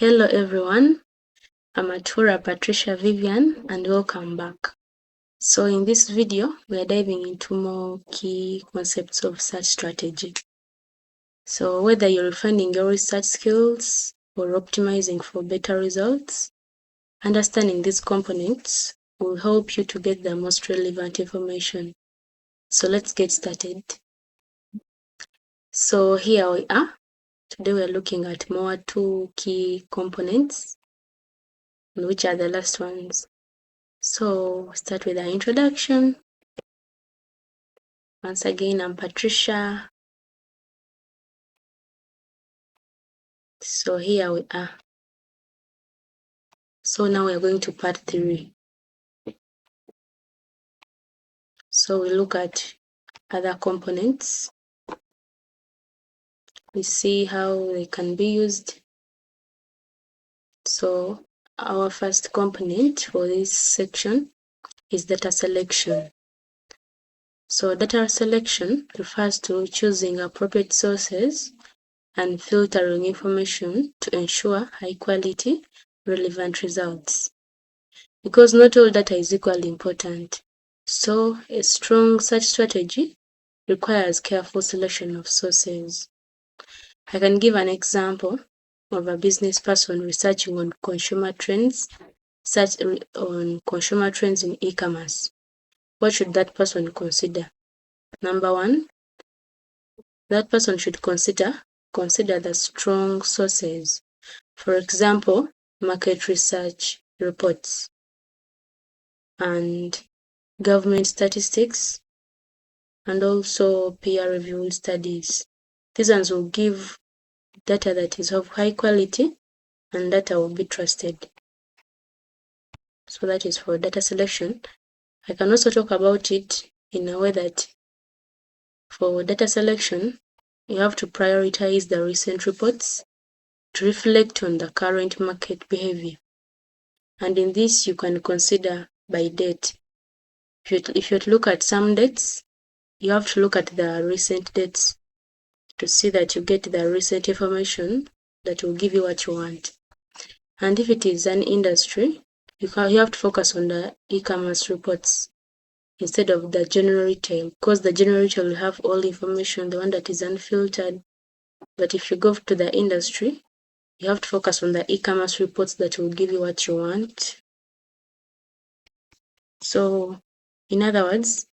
Hello everyone, I'm Atura Patricia Vivian and welcome back. So in this video, we are diving into more key concepts of search strategy. So whether you're refining your research skills or optimizing for better results, understanding these components will help you to get the most relevant information. So let's get started. So here we are. Today we are looking at more two key components, which are the last ones. So we'll start with our introduction. Once again, I'm Patricia. So here we are. So now we're going to part 3. So we look at other components. We see how they can be used. So our first component for this section is data selection. So data selection refers to choosing appropriate sources and filtering information to ensure high quality, relevant results. Because not all data is equally important. So a strong search strategy requires careful selection of sources. I can give an example of a business person researching on consumer trends, in e-commerce. What should that person consider? Number 1, that person should consider the strong sources. For example, market research reports and government statistics, and also peer-reviewed studies. These ones will give data that is of high quality and data will be trusted. So that is for data selection. I can also talk about it in a way that for data selection, you have to prioritize the recent reports to reflect on the current market behavior. And in this, you can consider by date. If you look at some dates, you have to look at the recent dates to see that you get the recent information that will give you what you want. And if it is an industry, you have to focus on the e-commerce reports instead of the general retail, because the general retail will have all information, the one that is unfiltered. But if you go to the industry, you have to focus on the e-commerce reports that will give you what you want. So, in other words,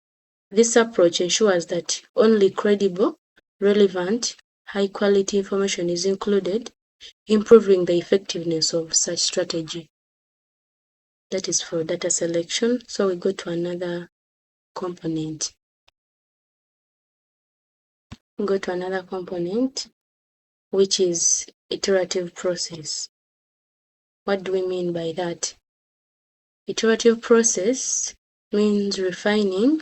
this approach ensures that only credible, relevant, high-quality information is included, improving the effectiveness of such strategy. That is for data selection. So we go to another component. Which is iterative process. What do we mean by that? Iterative process means refining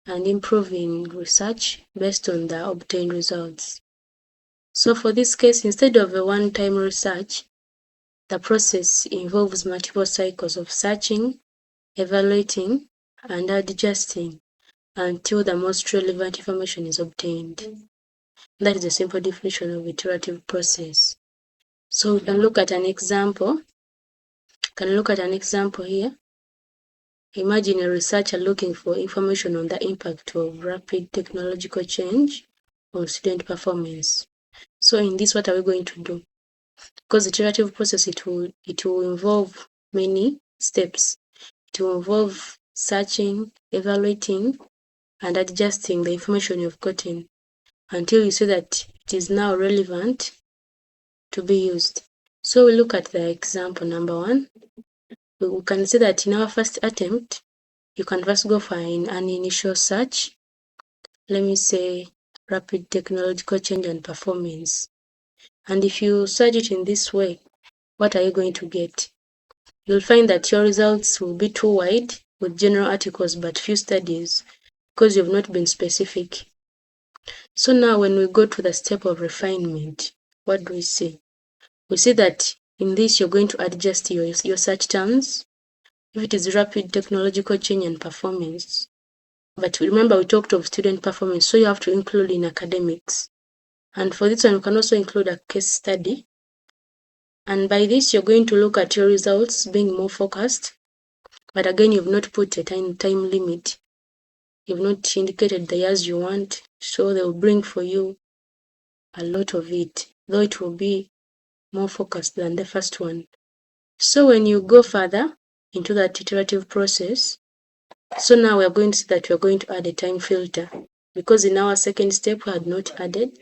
and improving research based on the obtained results. So for this case, instead of a one-time research, the process involves multiple cycles of searching, evaluating, and adjusting until the most relevant information is obtained. That is a simple definition of iterative process. So we can look at an example. Here. Imagine a researcher looking for information on the impact of rapid technological change on student performance. So in this, what are we going to do? Because iterative process, it will involve many steps. It will involve searching, evaluating, and adjusting the information you've gotten until you see that it is now relevant to be used. So we look at the example number 1. We can see that in our first attempt, you can first go for an initial search. Let me say rapid technological change and performance. And if you search it in this way, what are you going to get? You'll find that your results will be too wide with general articles but few studies because you've not been specific. So now when we go to the step of refinement, what do we see? We see that in this you're going to adjust your search terms. If it is rapid technological change and performance, but remember we talked of student performance, so you have to include in academics. And for this one, you can also include a case study And by this, you're going to look at your results being more focused. But again, you've not put a time limit. You've not indicated the years you want, so they'll bring for you a lot of it, though it will be more focused than the first one. So when you go further into that iterative process, so now we're going to see that we're going to add a time filter, because in our second step we had not added,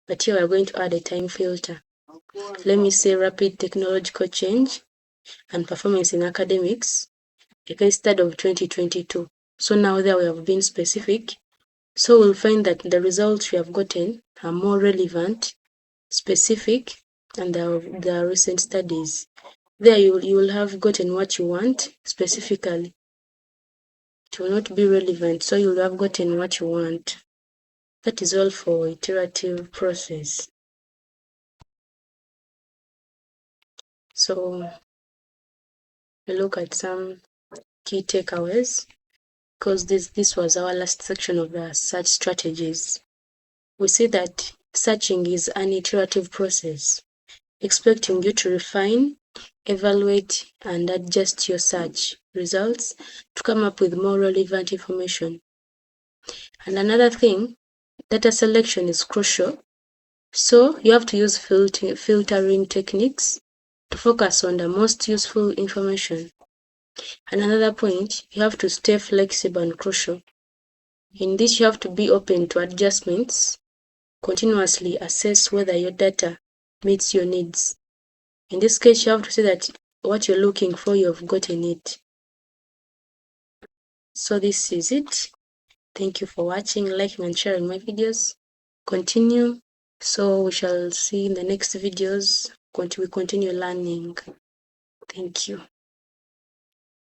but here we're going to add a time filter. Let me say rapid technological change and performance in academics, a case study of 2022. So now there we have been specific. So we'll find that the results we have gotten are more relevant, specific, and the recent studies. There you will have gotten what you want specifically. It will not be relevant, so you'll have gotten what you want. That is all for iterative process. So we look at some key takeaways, because this was our last section of the search strategies. We see that searching is an iterative process, expecting you to refine, evaluate, and adjust your search results to come up with more relevant information. And another thing, data selection is crucial. So you have to use filtering techniques to focus on the most useful information. And another point, you have to stay flexible and crucial. In this, you have to be open to adjustments, continuously assess whether your data meets your needs. In this case, you have to say that what you're looking for, you've gotten it. So this is it. Thank you for watching, liking, and sharing my videos. Continue. So we shall see in the next videos. We continue learning. Thank you.